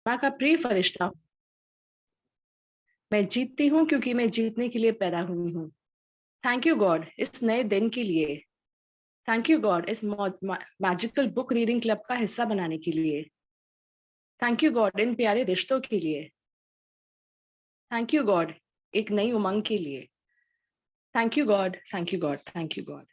माँ का प्रिय फरिश्ता हूँ। मैं जीतती हूँ क्योंकि मैं जीतने के लिए पैदा हुई हूँ। थैंक यू गॉड इस नए दिन के लिए। थैंक यू गॉड इस मैजिकल बुक रीडिंग क्लब का हिस्सा बनाने के लिए। थैंक यू गॉड इन प्यारे रिश्तों के लिए। थैंक यू गॉड एक नई उमंग के लिए। Thank you God, thank you God, thank you God.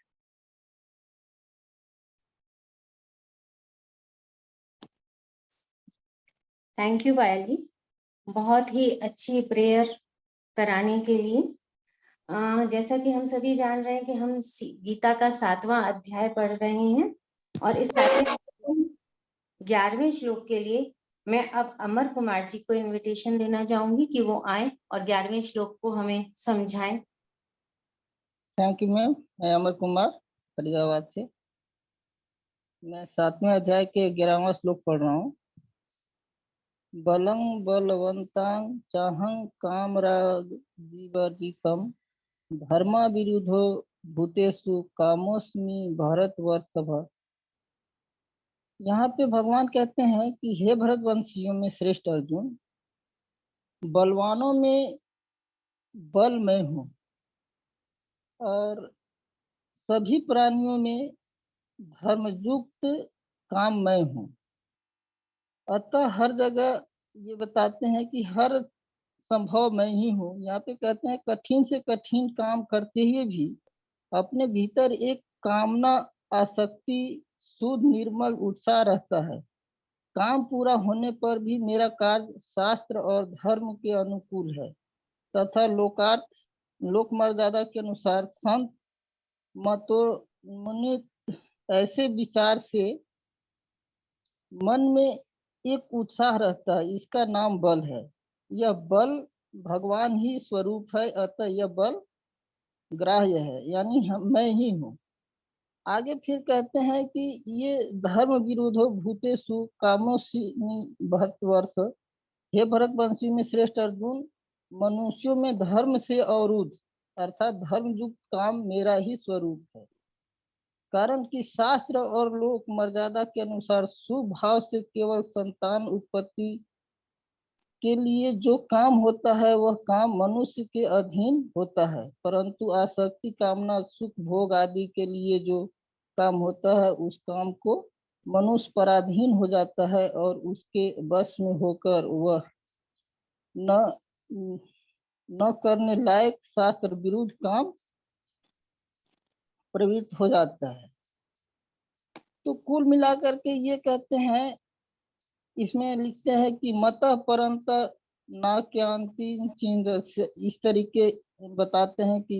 Thank you Payal ji, बहुत ही अच्छी प्रेयर कराने के लिए। जैसा कि हम सभी जान रहे हैं कि हम गीता का 7वां अध्याय पढ़ रहे हैं और इस 11वें श्लोक के लिए मैं अब अमर कुमार जी को इनविटेशन देना चाहूंगी कि वो आए और 11वें श्लोक को हमें समझाएं। Thank you ma'am. मैं अमर कुमार फरीदाबाद से। मैं 7वें अध्याय के 11वां श्लोक पढ़ रहा हूँ। बलं बलवंतां चाहं कामराजिवर्जितम् धर्मा विरुद्धो भूतेषु कामोस्मि भरतवर्षभ। यहाँ पे भगवान कहते हैं कि हे भरतवंशियों में श्रेष्ठ अर्जुन, बलवानों में बल मैं हूँ और सभी प्राणियों में धर्मयुक्त काम मैं हूँ। अतः हर जगह ये बताते हैं कि हर संभव मैं ही हूँ। यहाँ पे कहते हैं कठिन से कठिन काम करते हुए भी अपने भीतर एक कामना, आसक्ति, शुद्ध निर्मल उत्साह रहता है। काम पूरा होने पर भी मेरा कार्य शास्त्र और धर्म के अनुकूल है तथा लोक मर्यादा के अनुसार संत मतोन्मुख ऐसे विचार से मन में एक उत्साह रहता है। इसका नाम बल है। यह बल भगवान ही स्वरूप है, अतः यह बल ग्राह्य है, यानी मैं ही हूँ। आगे फिर कहते हैं कि ये धर्म विरुद्धो भूतेषु कामोस्मि भरतवर्ष। हे भरतवंशी में श्रेष्ठ अर्जुन, मनुष्यों में धर्म से अवरुद्ध अर्थात धर्म युक्त काम मेरा ही स्वरूप है। कारण कि शास्त्र और लोक मर्यादा के अनुसार शुभ भाव से केवल संतान उत्पत्ति के लिए जो काम होता है वह काम मनुष्य के अधीन होता है, परंतु आसक्ति, कामना, सुख भोग आदि के लिए जो काम होता है उस काम को मनुष्य पराधीन हो जाता है और उसके वश में होकर वह न करने लायक शास्त्र विरुद्ध काम प्रवृत्त हो जाता है। तो कुल मिलाकर के ये कहते हैं, इसमें लिखते हैं कि मतः परंत नाक्यांति चिंद, इस तरीके बताते हैं कि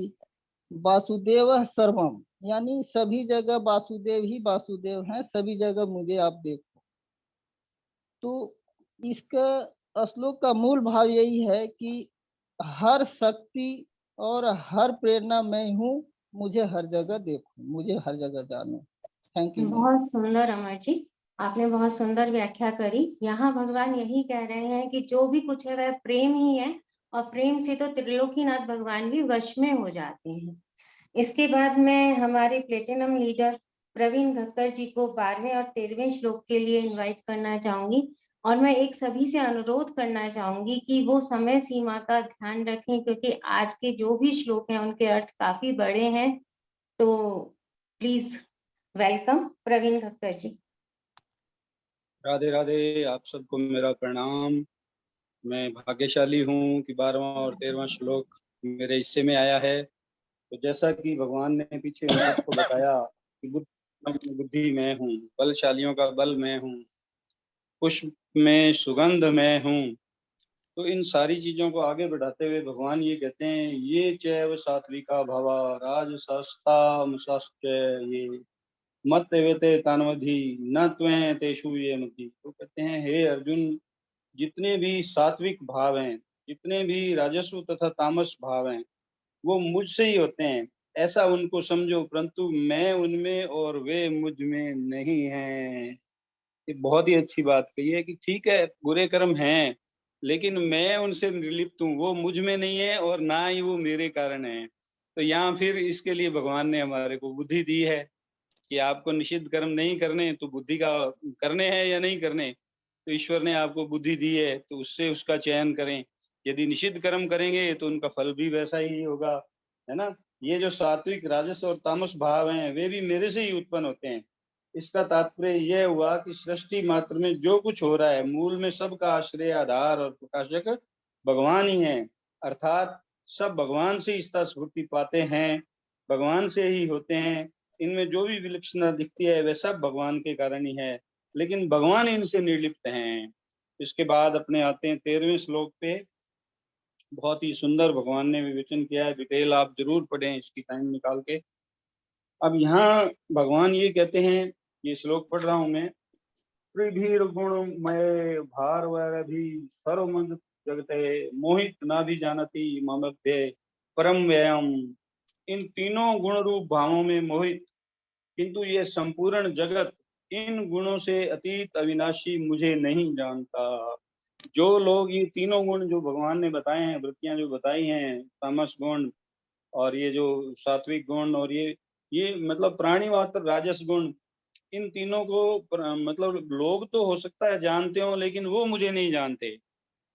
वासुदेव सर्वम, यानी सभी जगह वासुदेव ही वासुदेव हैं, सभी जगह मुझे आप देखो। तो इसका श्लोक का मूल भाव यही है कि हर शक्ति और हर प्रेरणा मैं हूँ, मुझे हर जगह देखो, मुझे हर जगह जानो। Thank you. बहुत सुंदर अमर जी, आपने बहुत सुंदर व्याख्या करी। यहाँ भगवान यही कह रहे हैं कि जो भी कुछ है वह प्रेम ही है और प्रेम से तो त्रिलोकीनाथ भगवान भी वश में हो जाते हैं। इसके बाद मैं हमारे प्लेटिनम लीडर प्रवीण घक्कर जी को 12वें और 13वें श्लोक के लिए इनवाइट करना चाहूंगी और मैं एक सभी से अनुरोध करना चाहूंगी कि वो समय सीमा का ध्यान रखें क्योंकि आज के जो भी श्लोक हैं उनके अर्थ काफी बड़े हैं। तो प्लीज वेलकम प्रवीण घक्कर जी। राधे राधे, आप सबको मेरा प्रणाम। मैं भाग्यशाली हूँ कि 12वां और 13वां श्लोक मेरे हिस्से में आया है। तो जैसा कि भगवान ने पीछे को बताया कि बुद्धि मैं हूँ, बलशालियों का बल मैं हूँ, पुष्प में सुगंध मैं हूँ। तो इन सारी चीजों को आगे बढ़ाते हुए भगवान ये कहते हैं, ये चैव सात्विका भवा राजसास्ता मुसाश्च ये मत वेते तानवधि न त्वें तेषु ये मति। तो कहते हैं, हे अर्जुन, जितने भी सात्विक भाव हैं, जितने भी राजस्व तथा तामस भाव हैं, वो मुझसे ही होते हैं, ऐसा उनको समझो, परंतु मैं उनमें और वे मुझ में नहीं हैं। ये बहुत ही अच्छी बात कही है कि ठीक है, बुरे कर्म हैं, लेकिन मैं उनसे निर्लिप्त हूँ, वो मुझ में नहीं है और ना ही वो मेरे कारण है। तो यहाँ फिर इसके लिए भगवान ने हमारे को बुद्धि दी है कि आपको निषिद्ध कर्म नहीं करने, तो बुद्धि का करने हैं या नहीं करने। तो ईश्वर ने आपको बुद्धि दी है तो उससे उसका चयन करें। यदि निषिद्ध कर्म करेंगे तो उनका फल भी वैसा ही होगा, है ना। ये जो सात्विक, राजस और तामस भाव हैं वे भी मेरे से ही उत्पन्न होते हैं। इसका तात्पर्य यह हुआ कि सृष्टि मात्र में जो कुछ हो रहा है मूल में सबका आश्रय, आधार और प्रकाशक भगवान ही है। अर्थात सब भगवान से इसका स्फूर्ति पाते हैं, भगवान से ही होते हैं। इनमें जो भी विलक्षणता दिखती है वह सब भगवान के कारण ही है, लेकिन भगवान इनसे निर्लिप्त हैं। इसके बाद अपने आते हैं 13वें श्लोक पे। बहुत ही सुंदर भगवान ने विवेचन किया है, डिटेल आप जरूर पढ़ें इसकी टाइम निकाल के। अब यहाँ भगवान ये कहते हैं, ये श्लोक पढ़ रहा हूं मैं। त्रिभीर गुणमय भार वैरभि सर्वमद जगते मोहित ना भी जानती ममभ्य परम व्ययम। इन तीनों गुण रूप भावों में मोहित, किंतु ये संपूर्ण जगत इन गुणों से अतीत अविनाशी मुझे नहीं जानता। जो लोग ये तीनों गुण जो भगवान ने बताए हैं, वृत्तियां जो बताई हैं, तामस गुण और ये जो सात्विक गुण और ये मतलब प्राणी मात्र राजस गुण, इन तीनों को मतलब लोग तो हो सकता है जानते हो, लेकिन वो मुझे नहीं जानते,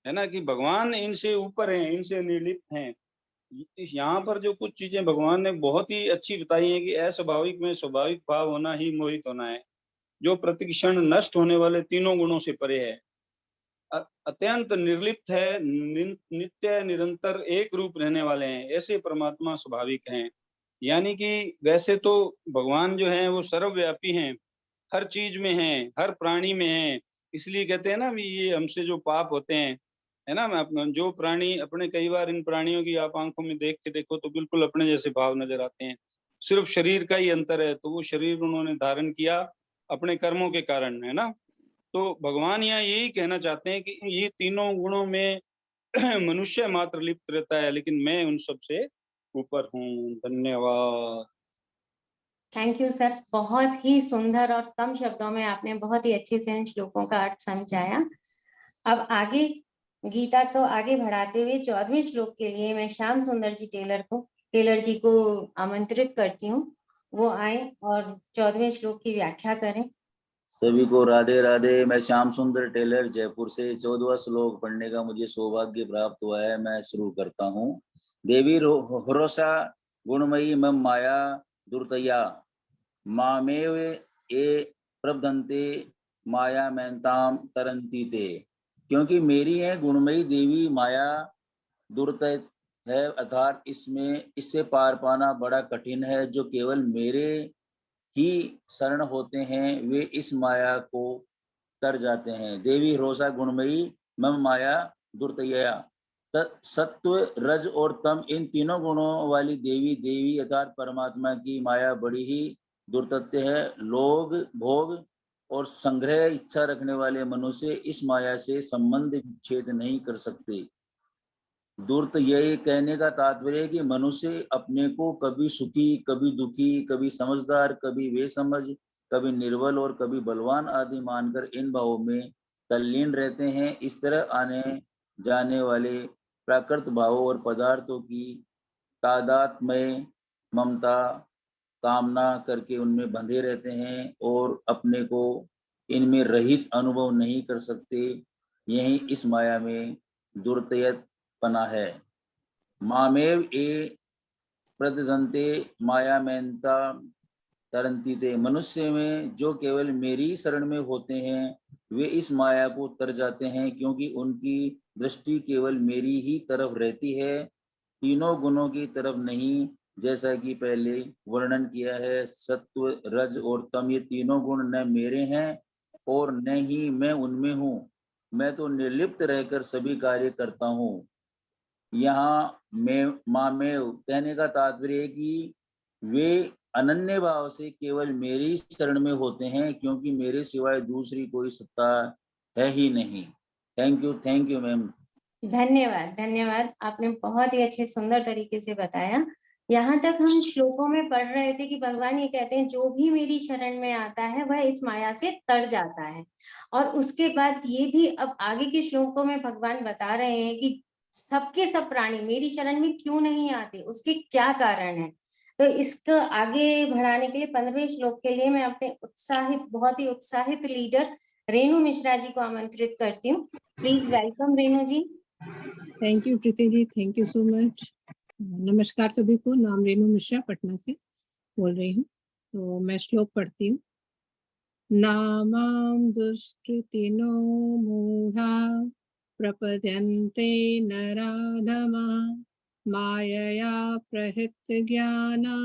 है ना। कि भगवान इनसे ऊपर हैं, इनसे निर्लिप्त हैं। यहाँ पर जो कुछ चीजें भगवान ने बहुत ही अच्छी बताई हैं कि अस्वाभाविक में स्वाभाविक भाव होना ही मोहित होना है, जो प्रतिक्षण नष्ट होने वाले तीनों गुणों से परे है, अत्यंत निर्लिप्त है, नित्य निरंतर एक रूप रहने वाले हैं, ऐसे परमात्मा स्वाभाविक हैं। यानी कि वैसे तो भगवान जो है वो सर्वव्यापी हैं, हर चीज में हैं, हर प्राणी में हैं। इसलिए कहते हैं ना भी ये हमसे जो पाप होते हैं, है ना, जो प्राणी अपने, कई बार इन प्राणियों की आप आंखों में देख के देखो तो बिल्कुल अपने जैसे भाव नजर आते हैं, सिर्फ शरीर का ही अंतर है। तो वो शरीर उन्होंने धारण किया अपने कर्मों के कारण, है ना। तो भगवान यहाँ यही कहना चाहते हैं कि ये तीनों गुणों में मनुष्य मात्र लिप्त रहता है, लेकिन मैं उन सब से ऊपर हूँ। धन्यवाद। थैंक यू सर, बहुत ही सुंदर और कम शब्दों में आपने बहुत ही अच्छे से इन श्लोकों का अर्थ समझाया। अब आगे गीता को आगे बढ़ाते हुए 14वें श्लोक के लिए मैं श्याम सुंदर जी टेलर जी को आमंत्रित करती हूँ, वो आए और 14वें श्लोक की व्याख्या करें। सभी को राधे राधे। मैं श्याम सुंदर टेलर जयपुर से 14वां श्लोक पढ़ने का मुझे सौभाग्य प्राप्त हुआ है। मैं शुरू करता हूँ। देवी हरोसा गुणमयी मम माया दुर्तया मामेव ए प्रबंधते माया मैंताम तरंती ते। क्योंकि मेरी है गुणमयी देवी माया दुर्तय है, अर्थात इससे पार पाना बड़ा कठिन है। जो केवल मेरे ही शरण होते हैं वे इस माया को तर जाते हैं। देवी रोसा गुणमयी मम माया दुर्तया। सत्व, रज और तम, इन तीनों गुणों वाली देवी अर्थात परमात्मा की माया बड़ी ही दुर्तत्य है। लोग, भोग और संग्रह इच्छा रखने वाले मनुष्य इस माया से संबंध विच्छेद नहीं कर सकते। दूर्त यही कहने का तात्पर्य है कि मनुष्य अपने को कभी सुखी, कभी दुखी, कभी समझदार, कभी बेसमझ, कभी निर्बल और कभी बलवान आदि मानकर इन भावों में तल्लीन रहते हैं। इस तरह आने जाने वाले प्राकृत भावों और पदार्थों की तादात्म्य ममता कामना करके उनमें बंधे रहते हैं और अपने को इनमें रहित अनुभव नहीं कर सकते। यही इस माया में दुर्तयत पना है। मामेव ए प्रदंते माया मैंता तरंती थे। मनुष्य में जो केवल मेरी शरण में होते हैं वे इस माया को तर जाते हैं, क्योंकि उनकी दृष्टि केवल मेरी ही तरफ रहती है, तीनों गुणों की तरफ नहीं। जैसा कि पहले वर्णन किया है, सत्व, रज और तम, ये तीनों गुण न मेरे हैं और न ही मैं उनमें हूँ। मैं तो निर्लिप्त रहकर सभी कार्य करता हूँ। यहाँ मामेव कहने का तात्पर्य है कि वे अनन्य भाव से केवल मेरी शरण में होते हैं, क्योंकि मेरे सिवाय दूसरी कोई सत्ता है ही नहीं। Thank you ma'am. धन्यवाद, धन्यवाद। आपने बहुत ही अच्छे सुंदर तरीके से बताया। यहाँ तक हम श्लोकों में पढ़ रहे थे कि भगवान ये कहते हैं जो भी मेरी शरण में आता है वह इस माया से तर जाता है। और उसके बाद ये भी अब आगे के श्लोकों में भगवान बता रहे हैं कि सबके सब प्राणी मेरी शरण में क्यों नहीं आते, उसके क्या कारण है। तो इसको आगे बढ़ाने के लिए 15वें श्लोक के लिए मैं अपने बहुत ही उत्साहित लीडर रेणु मिश्रा जी को आमंत्रित करती हूँ। Please welcome Renu ji. Thank you Preeti ji, thank you so much. नमस्कार सभी को, नाम रेणु मिश्रा पटना से बोल रही हूँ। तो मैं श्लोक पढ़ती हूँ। नामां दुष्कृतिनो मूढ़ा प्रपद्यन्ते नराधमा मायया प्रहृत ज्ञाना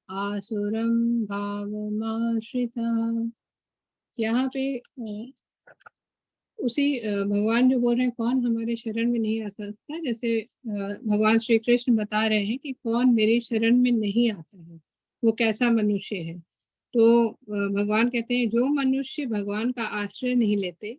आसुरं भावमाश्रिता। यहाँ पे उसी भगवान जो बोल रहे हैं, कौन हमारे शरण में नहीं आ सकता, जैसे भगवान श्री कृष्ण बता रहे हैं कि कौन मेरी शरण में नहीं आता है, वो कैसा मनुष्य है। तो भगवान कहते हैं जो मनुष्य भगवान का आश्रय नहीं लेते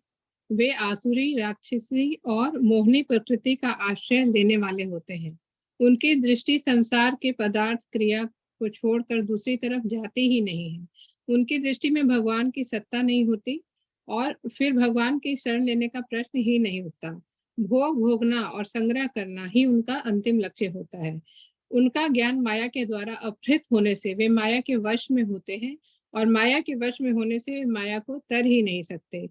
वे आसुरी, राक्षसी और मोहनी प्रकृति का आश्रय लेने वाले होते हैं। उनकी दृष्टि संसार के पदार्थ क्रिया को छोड़कर दूसरी तरफ जाती ही नहीं है। उनकी दृष्टि में भगवान की सत्ता नहीं होती और फिर भगवान की शरण लेने का प्रश्न ही नहीं उठता। भोग भोगना और संग्रह करना ही उनका अंतिम लक्ष्य होता है। उनका ज्ञान माया के द्वारा अपहृत होने से वे माया के वश में होते हैं और माया के वश में होने से वे माया को तर ही नहीं सकते।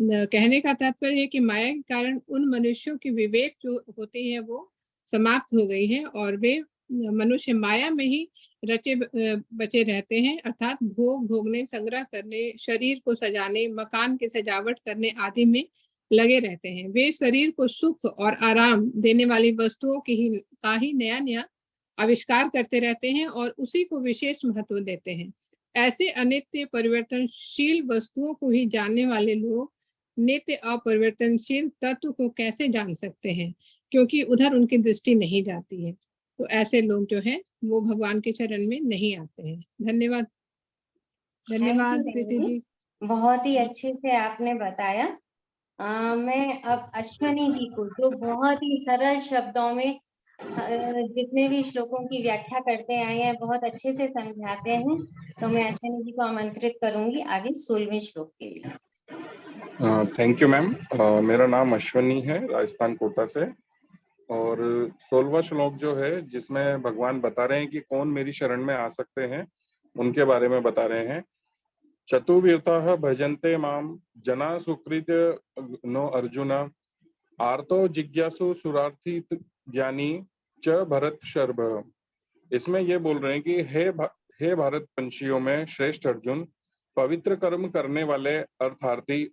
कहने का तात्पर्य है कि माया के कारण उन मनुष्यों की विवेक जो होती है वो समाप्त हो गई है और वे मनुष्य माया में ही रचे बचे रहते हैं, अर्थात भोग भोगने, संग्रह करने, शरीर को सजाने, मकान की सजावट करने आदि में लगे रहते हैं। वे शरीर को सुख और आराम देने वाली वस्तुओं का ही नया नया आविष्कार करते रहते हैं और उसी को विशेष महत्व देते हैं। ऐसे अनित्य परिवर्तनशील वस्तुओं को ही जानने वाले लोग नित्य अपरिवर्तनशील तत्व को कैसे जान सकते हैं, क्योंकि उधर उनकी दृष्टि नहीं जाती है। तो ऐसे लोग जो है वो भगवान के चरण में नहीं आते हैं। धन्यवाद। धन्यवाद प्रीति जी। बहुत ही अच्छे से आपने बताया। मैं अब अश्वनी जी को, जो बहुत ही सरल शब्दों में जितने भी श्लोकों की व्याख्या करते आए हैं, बहुत अच्छे से समझाते हैं, तो मैं अश्वनी जी को आमंत्रित करूंगी आगे 16वें श्लोक के लिए। Thank you ma'am. मेरा नाम अश्वनी है, राजस्थान कोटा से। और 16वां श्लोक जो है जिसमें भगवान बता रहे हैं कि कौन मेरी शरण में आ सकते हैं, उनके बारे में बता रहे हैं। चतुर्वीरताः भजन्ते माम जना सुकृत नो अर्जुन आर्तो जिज्ञासु सुरार्थी ज्ञानी च भरत शर्भ। इसमें ये बोल रहे हैं कि हे भारत पंछियों में श्रेष्ठ अर्जुन, पवित्र कर्म करने वाले अर्थार्थी,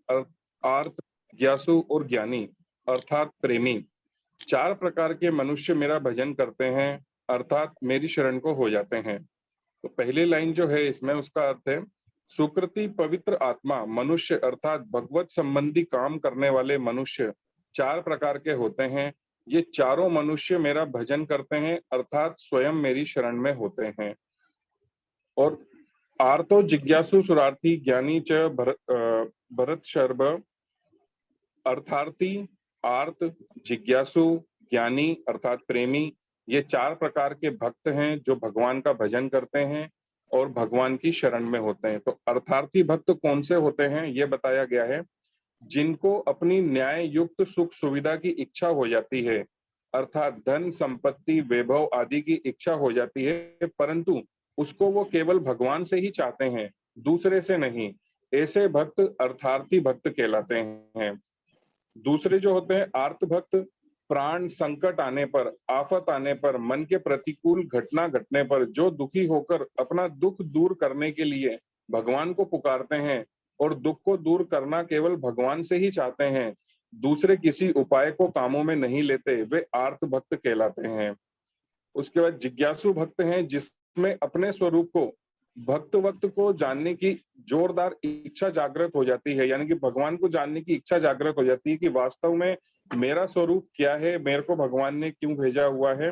आर्त, जिज्ञासु और ज्ञानी अर्थात प्रेमी, 4 प्रकार के मनुष्य मेरा भजन करते हैं अर्थात मेरी शरण को हो जाते हैं। तो पहली लाइन जो है इसमें उसका अर्थ है सुकृति पवित्र आत्मा मनुष्य अर्थात भगवत संबंधी काम करने वाले मनुष्य 4 प्रकार के होते हैं। ये चारों मनुष्य मेरा भजन करते हैं अर्थात स्वयं मेरी शरण में होते हैं। और आर्तो जिज्ञासु सुरार्थी ज्ञानी च भरत शर्भ, अर्थार्थी, आर्त, जिज्ञासु, ज्ञानी अर्थात प्रेमी, ये 4 प्रकार के भक्त हैं जो भगवान का भजन करते हैं और भगवान की शरण में होते हैं। तो अर्थार्थी भक्त कौन से होते हैं ये बताया गया है, जिनको अपनी न्याय युक्त सुख सुविधा की इच्छा हो जाती है, अर्थात धन संपत्ति वैभव आदि की इच्छा हो जाती है, परंतु उसको वो केवल भगवान से ही चाहते हैं, दूसरे से नहीं। ऐसे भक्त अर्थार्थी भक्त कहलाते हैं। दूसरे जो होते हैं आर्त भक्त, प्राण संकट आने पर, आफत आने पर, मन के प्रतिकूल घटना घटने पर जो दुखी होकर अपना दुख दूर करने के लिए भगवान को पुकारते हैं और दुख को दूर करना केवल भगवान से ही चाहते हैं, दूसरे किसी उपाय को कामों में नहीं लेते, वे आर्त भक्त कहलाते हैं। उसके बाद जिज्ञासु भक्त हैं जिसमें अपने स्वरूप को भक्त वक्त को जानने की जोरदार इच्छा जागृत हो जाती है, यानी कि भगवान को जानने की इच्छा जागृत हो जाती है कि वास्तव में मेरा स्वरूप क्या है, मेरे को भगवान ने क्यों भेजा हुआ है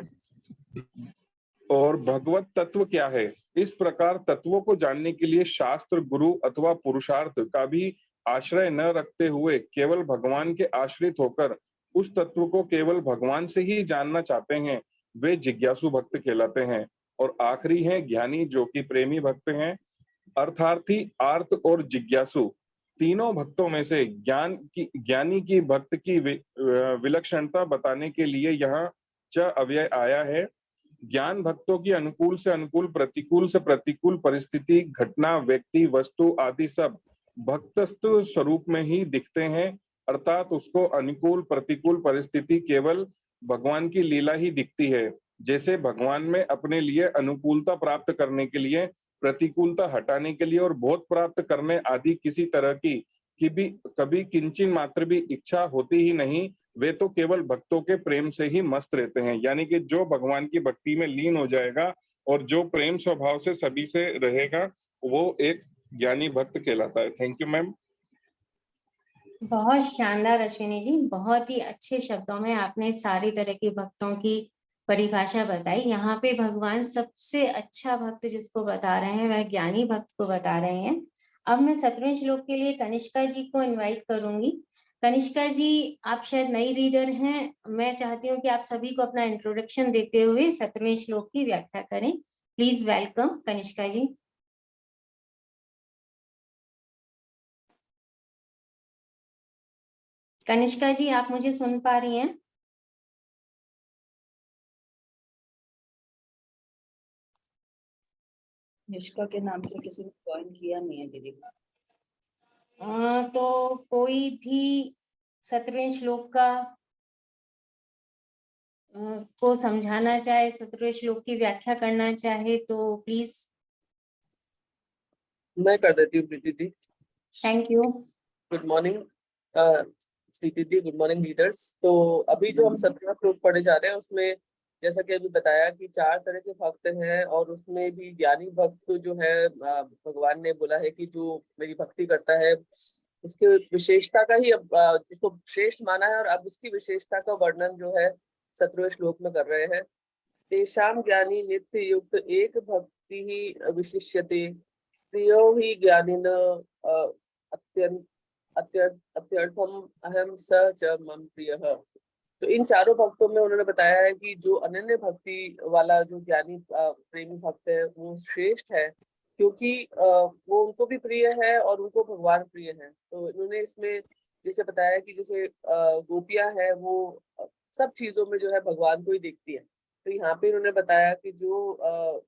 और भगवत तत्व क्या है। इस प्रकार तत्वों को जानने के लिए शास्त्र, गुरु अथवा पुरुषार्थ का भी आश्रय न रखते हुए केवल भगवान के आश्रित होकर उस तत्व को केवल भगवान से ही जानना चाहते हैं, वे जिज्ञासु भक्त कहलाते हैं। और आखिरी है ज्ञानी, जो कि प्रेमी भक्त हैं। अर्थार्थी, आर्त और जिज्ञासु तीनों भक्तों में से ज्ञानी की भक्त की विलक्षणता बताने के लिए यहाँ च अव्यय आया है। ज्ञान भक्तों की अनुकूल से अनुकूल, प्रतिकूल से प्रतिकूल परिस्थिति, घटना, व्यक्ति, वस्तु आदि सब भक्तस्थ स्वरूप में ही दिखते हैं, अर्थात उसको अनुकूल प्रतिकूल परिस्थिति केवल भगवान की लीला ही दिखती है। जैसे भगवान में अपने लिए अनुकूलता प्राप्त करने के लिए, प्रतिकूलता हटाने के लिए और बोध प्राप्त करने आदि किसी तरह की भी कभी किंचित मात्र भी इच्छा होती ही नहीं। वे तो केवल भक्तों के प्रेम से ही मस्त रहते हैं। यानी कि जो भगवान की भक्ति में लीन हो जाएगा और जो प्रेम स्वभाव से सभी से रहेगा, वो एक ज्ञानी भक्त कहलाता है। Thank you ma'am. बहुत शानदार अश्विनी जी, बहुत ही अच्छे शब्दों में आपने सारी तरह के भक्तों की परिभाषा बताई। यहाँ पे भगवान सबसे अच्छा भक्त जिसको बता रहे हैं वह ज्ञानी भक्त को बता रहे हैं। अब मैं 17वें श्लोक के लिए कनिष्का जी को इनवाइट करूंगी। कनिष्का जी, आप शायद नई रीडर हैं, मैं चाहती हूँ कि आप सभी को अपना इंट्रोडक्शन देते हुए 17वें श्लोक की व्याख्या करें। प्लीज वेलकम कनिष्का जी। कनिष्का जी, आप मुझे सुन पा रही हैं? निष्का के नाम से किसी ने ज्वाइन किया नहीं है दीदी। तो कोई भी 17वें श्लोक का को समझाना चाहे, 17वें श्लोक की व्याख्या करना चाहे तो प्लीज। मैं कर देती हूँ Preeti di. Thank you. Good morning Preeti di, good morning leaders. तो अभी जो हम 17वां श्लोक पढ़े जा रहे हैं उसमें जैसा कि अभी बताया कि 4 तरह के भक्त हैं और उसमें भी ज्ञानी भक्त जो है भगवान ने बोला है कि जो मेरी भक्ति करता है उसके विशेषता का ही अब उसको श्रेष्ठ माना है और अब उसकी विशेषता का वर्णन जो है 17वें श्लोक में कर रहे हैं। तेषां ज्ञानी नित्य युक्त एक भक्ति ही विशिष्यते प्रियो ही ज्ञानिन अत्यर्थम अहम स च मम प्रियः। तो इन चारों भक्तों में उन्होंने बताया है कि जो अनन्य भक्ति वाला जो ज्ञानी प्रेमी भक्त है वो श्रेष्ठ है, क्योंकि वो उनको भी प्रिय है और उनको भगवान प्रिय है। तो इन्होंने इसमें जैसे बताया कि जैसे गोपियां है वो सब चीजों में जो है भगवान को ही देखती है। तो यहाँ पे इन्होंने बताया कि जो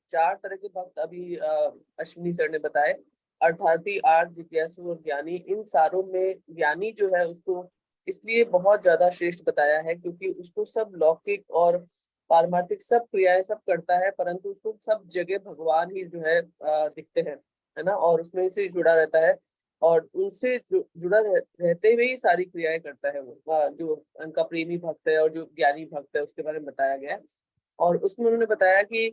4 तरह के भक्त अभी अश्विनी सर ने बताए, अर्थार्थी, आर्थ, जिज्ञासु और ज्ञानी, इन सारों में ज्ञानी जो है उसको इसलिए बहुत ज्यादा श्रेष्ठ बताया है क्योंकि उसको सब लौकिक और पारमार्थिक सब क्रियाएं सब करता है, परंतु उसको सब जगह भगवान ही जो है दिखते हैं, है ना, और उसमें से जुड़ा रहता है और उनसे जुड़ा रहते हुए ही सारी क्रियाएं करता है वो जो उनका प्रेमी भक्त है और जो ज्ञानी भक्त है उसके बारे में बताया गया है। और उसमें उन्होंने बताया कि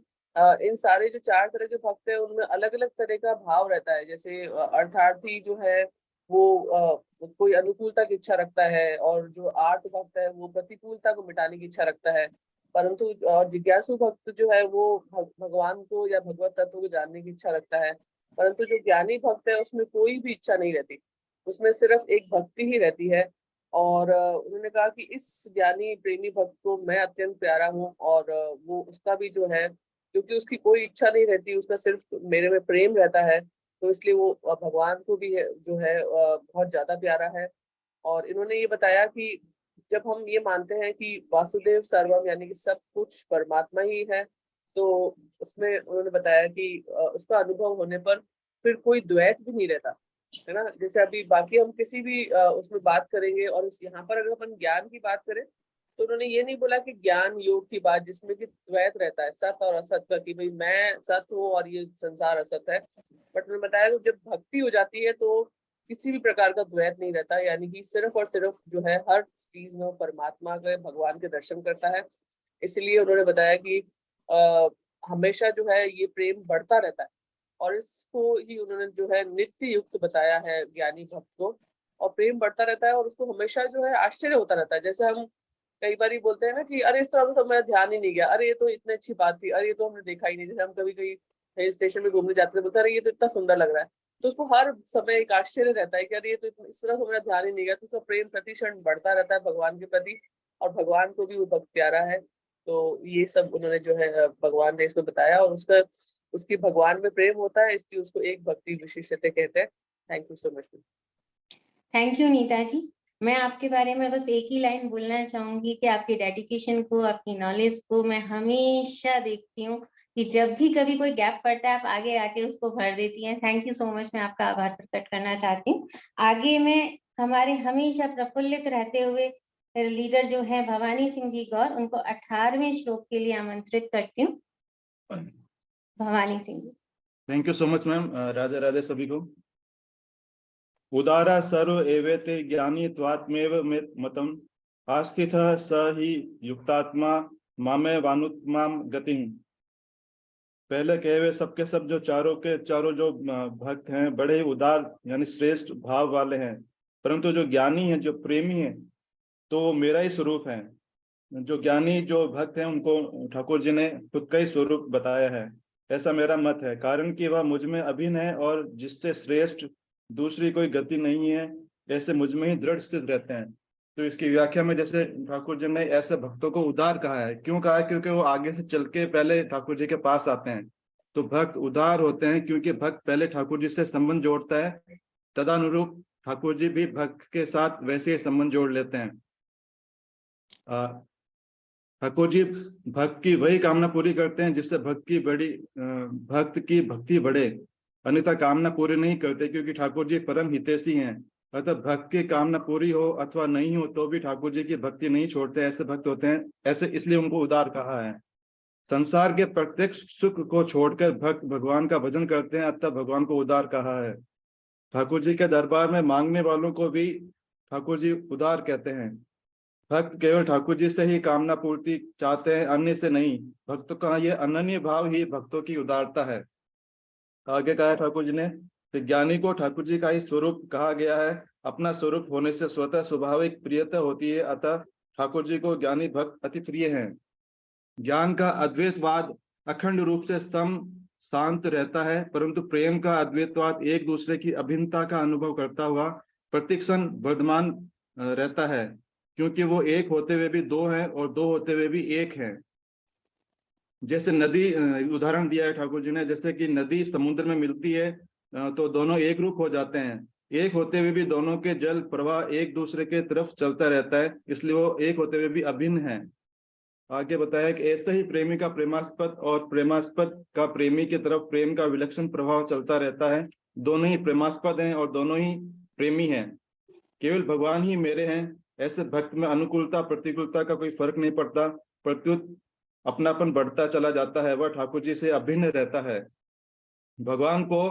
इन सारे जो 4 तरह के भक्त है उनमें अलग अलग तरह का भाव रहता है। जैसे अर्थार्थी जो है वो कोई अनुकूलता की इच्छा रखता है और जो आर्त भक्त है वो प्रतिकूलता को मिटाने की इच्छा रखता है, परंतु और जिज्ञासु भक्त जो है वो भगवान को या भगवत तत्व को जानने की इच्छा रखता है, परंतु जो ज्ञानी भक्त है उसमें कोई भी इच्छा नहीं रहती, उसमें सिर्फ एक भक्ति ही रहती है। और उन्होंने कहा कि इस ज्ञानी प्रेमी भक्त को मैं अत्यंत प्यारा हूँ और वो उसका भी जो है क्योंकि उसकी कोई इच्छा नहीं रहती, उसका सिर्फ मेरे में प्रेम रहता है, तो इसलिए वो भगवान को भी जो है बहुत ज्यादा प्यारा है। और इन्होंने ये बताया कि जब हम ये मानते हैं कि वासुदेव सर्वम यानी कि सब कुछ परमात्मा ही है, तो उसमें उन्होंने बताया कि उसका अनुभव होने पर फिर कोई द्वैत भी नहीं रहता, है ना। जैसे अभी बाकी हम किसी भी उसमें बात करेंगे और यहाँ पर अगर अपन ज्ञान की बात करें तो उन्होंने ये नहीं बोला कि ज्ञान योग की बात जिसमें कि द्वैत रहता है सत और असत का, कि भाई मैं सत हूँ और ये संसार असत है, बट उन्होंने बताया कि जब भक्ति हो जाती है तो किसी भी प्रकार का द्वैत नहीं रहता, यानी कि सिर्फ और सिर्फ जो है हर चीज में परमात्मा के भगवान के दर्शन करता है। इसलिए उन्होंने बताया कि हमेशा जो है ये प्रेम बढ़ता रहता है और इसको ही उन्होंने जो है नित्य युक्त बताया है ज्ञानी भक्त को, और प्रेम बढ़ता रहता है और उसको हमेशा जो है आश्चर्य होता रहता है। जैसे हम कई बार ही बोलते हैं ना कि अरे इस तरह तो मेरा ध्यान ही नहीं गया, अरे ये तो इतनी अच्छी बात थी, अरे ये तो हमने देखा ही नहीं। जैसे हम कभी कहीं हिल स्टेशन में घूमने जाते हैं, बोलते अरे ये तो इतना सुंदर लग रहा है, तो उसको हर समय एक आश्चर्य रहता है कि अरे ये तो इस तरह तो मेरा ध्यान ही नहीं गया। तो उसका प्रेम प्रतिक्षण बढ़ता रहता है भगवान के प्रति और भगवान को भी वो भक्त प्यारा है। तो ये सब उन्होंने जो है भगवान ने इसको बताया और उसका उसकी भगवान में प्रेम होता है, इसलिए उसको एक भक्ति विशिष्टता कहते हैं। Thank you so much. Thank you Neeta ji. मैं आपके बारे में बस एक ही लाइन बोलना चाहूंगी कि आपकी डेडिकेशन को, आपकी नॉलेज को मैं हमेशा देखती हूँ। कि जब भी कभी कोई गैप पड़ता है आप आगे आके उसको भर देती हैं। थैंक यू सो मच, मैं आपका आभार प्रकट करना चाहती हूँ। आगे में हमारे हमेशा प्रफुल्लित रहते हुए लीडर जो है भवानी सिंह जी गौर, उनको 18वें श्लोक के लिए आमंत्रित करती हूँ। Bhavani Singh ji. Thank you so much ma'am. Radhe Radhe सभी को। उदारा सर्व एवेते ज्ञानी त्वात्मेव मतम आस्थितः स ही युक्तात्मा मामे वानुत्माम गतिम। पहले कहे हुए सबके सब जो चारों के चारों जो भक्त हैं बड़े ही उदार यानी श्रेष्ठ भाव वाले हैं, परंतु जो ज्ञानी है, जो प्रेमी है, तो वो मेरा ही स्वरूप है। जो ज्ञानी जो भक्त हैं उनको ठाकुर जी ने खुद का ही स्वरूप बताया है, ऐसा मेरा मत है। कारण कि वह मुझ में अभिन्न है और जिससे श्रेष्ठ दूसरी कोई गति नहीं है, ऐसे मुझ में ही दृढ़ स्थित रहते हैं। तो इसकी व्याख्या में जैसे ठाकुर जी ने ऐसे भक्तों को उदार कहा है। क्यों कहा है? क्योंकि वो आगे से चल के पहले ठाकुर जी के पास आते हैं, तो भक्त उदार होते हैं क्योंकि भक्त पहले ठाकुर जी से संबंध जोड़ता है, तदानुरूप ठाकुर जी भी भक्त के साथ वैसे ही संबंध जोड़ लेते हैं। ठाकुर जी भक्त की वही कामना पूरी करते हैं जिससे भक्त की भक्ति बढ़े, अन्यथा कामना पूरी नहीं करते, क्योंकि ठाकुर जी परम हितैषी हैं। अतः भक्त की कामना पूरी हो अथवा नहीं हो तो भी ठाकुर जी की भक्ति नहीं छोड़ते, ऐसे भक्त होते हैं। ऐसे इसलिए उनको उदार कहा है। संसार के प्रत्यक्ष सुख को छोड़कर भक्त भगवान का भजन करते हैं, अतः भगवान को उदार कहा है। ठाकुर जी के दरबार में मांगने वालों को भी ठाकुर जी उदार कहते हैं। भक्त केवल ठाकुर जी से ही कामना पूर्ति चाहते हैं, अन्य से नहीं। भक्तों का ये अनन्य भाव ही भक्तों की उदारता है। आगे कहा है ठाकुर जी ने, तो ज्ञानी को ठाकुर जी का ही स्वरूप कहा गया है। अपना स्वरूप होने से स्वतः स्वाभाविक प्रियता होती है, अतः ठाकुर जी को ज्ञानी भक्त अति प्रिय हैं। ज्ञान का अद्वैतवाद अखंड रूप से सम शांत रहता है, परंतु प्रेम का अद्वैतवाद एक दूसरे की अभिन्नता का अनुभव करता हुआ प्रतिक्षण वर्धमान रहता है, क्योंकि वो एक होते हुए भी दो हैं और दो होते हुए भी एक हैं। जैसे नदी, उदाहरण दिया है ठाकुर जी ने, जैसे कि नदी समुद्र में मिलती है तो दोनों एक रूप हो जाते हैं। एक होते हुए भी दोनों के जल प्रवाह एक दूसरे के तरफ चलता रहता है, इसलिए वो एक होते हुए भी अभिन्न है। आगे बताया कि ऐसे ही प्रेमी का प्रेमास्पद और प्रेमास्पद का प्रेमी की तरफ प्रेम का विलक्षण प्रभाव चलता रहता है। दोनों ही प्रेमास्पद हैं और दोनों ही प्रेमी हैं। केवल भगवान ही मेरे हैं। ऐसे भक्त में अनुकूलता प्रतिकूलता का कोई फर्क नहीं पड़ता, प्रत्युत अपनापन बढ़ता चला जाता है। वह ठाकुर जी से अभिन्न रहता है। भगवान को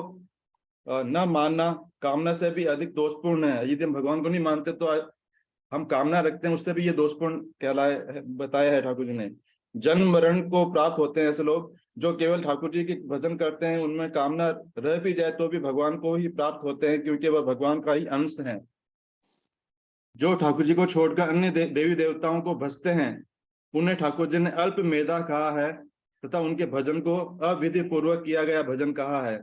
न मानना कामना से भी अधिक दोषपूर्ण है। यदि हम भगवान को नहीं मानते तो हम कामना रखते हैं, उससे भी ये दोषपूर्ण कहलाए बताया है ठाकुर जी ने। जन्म मरण को प्राप्त होते हैं ऐसे लोग जो केवल ठाकुर जी की भजन करते हैं, उनमें कामना रह भी जाए तो भी भगवान को ही प्राप्त होते हैं, क्योंकि वह भगवान का ही अंश है। जो ठाकुर जी को छोड़कर अन्य देवी देवताओं को भजते हैं, उन्हें ठाकुर जी ने अल्प मेधा कहा है तथा उनके भजन को अविधि पूर्वक किया गया भजन कहा है।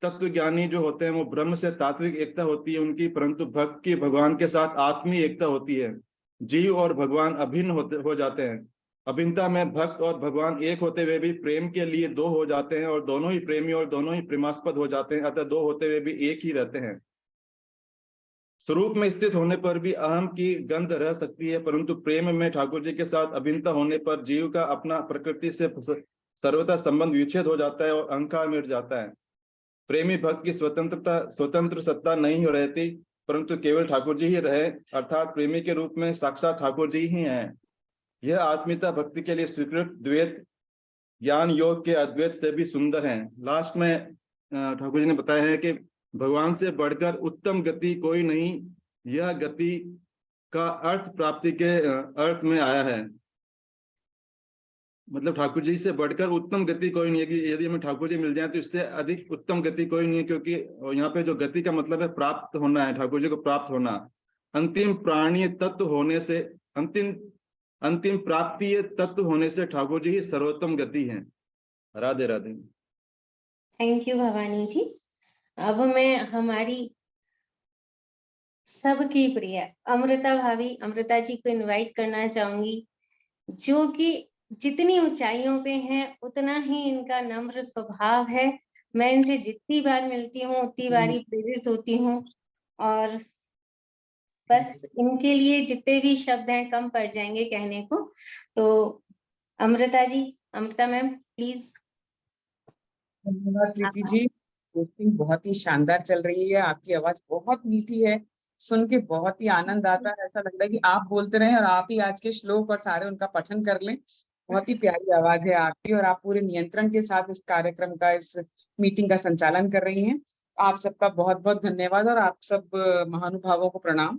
तत्व ज्ञानी जो होते हैं वो ब्रह्म से तात्विक एकता होती है उनकी, परंतु भक्त की भगवान के साथ आत्मीय एकता होती है। जीव और भगवान अभिन्न हो जाते हैं। अभिन्नता में भक्त और भगवान एक होते हुए भी प्रेम के लिए दो हो जाते हैं और दोनों ही प्रेमी और दोनों ही प्रेमास्पद हो जाते हैं, अतः दो होते हुए भी एक ही रहते हैं। स्वरूप में स्थित होने पर भी अहम की गंध रह सकती है, परंतु प्रेम में ठाकुर जी के साथ अभिन्नता होने पर जीव का अपना प्रकृति से सर्वथा संबंध विच्छेद हो जाता है और अहंकार मिट जाता है। प्रेमी भक्त की स्वतंत्र सत्ता नहीं हो रहती, परंतु केवल ठाकुर जी ही रहे, अर्थात प्रेमी के रूप में साक्षात ठाकुर जी ही हैं। यह आत्मीयता भक्ति के लिए स्वीकृत द्वैत ज्ञान योग के अद्वैत से भी सुंदर है। लास्ट में ठाकुर जी ने बताया है कि भगवान से बढ़कर उत्तम गति कोई नहीं। यह गति का अर्थ प्राप्ति के अर्थ में आया है। मतलब ठाकुर जी से बढ़कर उत्तम गति कोई नहीं है कि यदि हमें ठाकुर जी मिल जाए तो इससे अधिक उत्तम गति कोई नहीं है, क्योंकि यहाँ पे जो गति का मतलब है प्राप्त होना है, ठाकुर जी को प्राप्त होना। अंतिम प्राणीय तत्व होने से अंतिम प्राप्ति तत्व होने से ठाकुर जी ही सर्वोत्तम गति है। राधे राधे। थैंक यू भवानी जी। अब मैं हमारी सबकी प्रिय अमृता भाभी, अमृता जी को इनवाइट करना चाहूंगी, जो कि जितनी ऊंचाइयों पे हैं उतना ही इनका नम्र स्वभाव है। मैं इनसे जितनी बार मिलती हूँ उतनी बार ही प्रेरित होती हूँ, और बस इनके लिए जितने भी शब्द हैं कम पड़ जाएंगे कहने को। तो अमृता जी, अमृता मैम, प्लीज धन्यवाद प्रीति जी। पोस्टिंग बहुत ही शानदार चल रही है, आपकी आवाज बहुत मीठी है, सुन के बहुत ही आनंद आता है। ऐसा लगता है कि आप बोलते रहें और आप ही आज के श्लोक और सारे उनका पठन कर लें। बहुत ही प्यारी आवाज है आपकी और आप पूरे नियंत्रण के साथ इस कार्यक्रम का, इस मीटिंग का संचालन कर रही हैं। आप सबका बहुत बहुत धन्यवाद और आप सब महानुभावों को प्रणाम।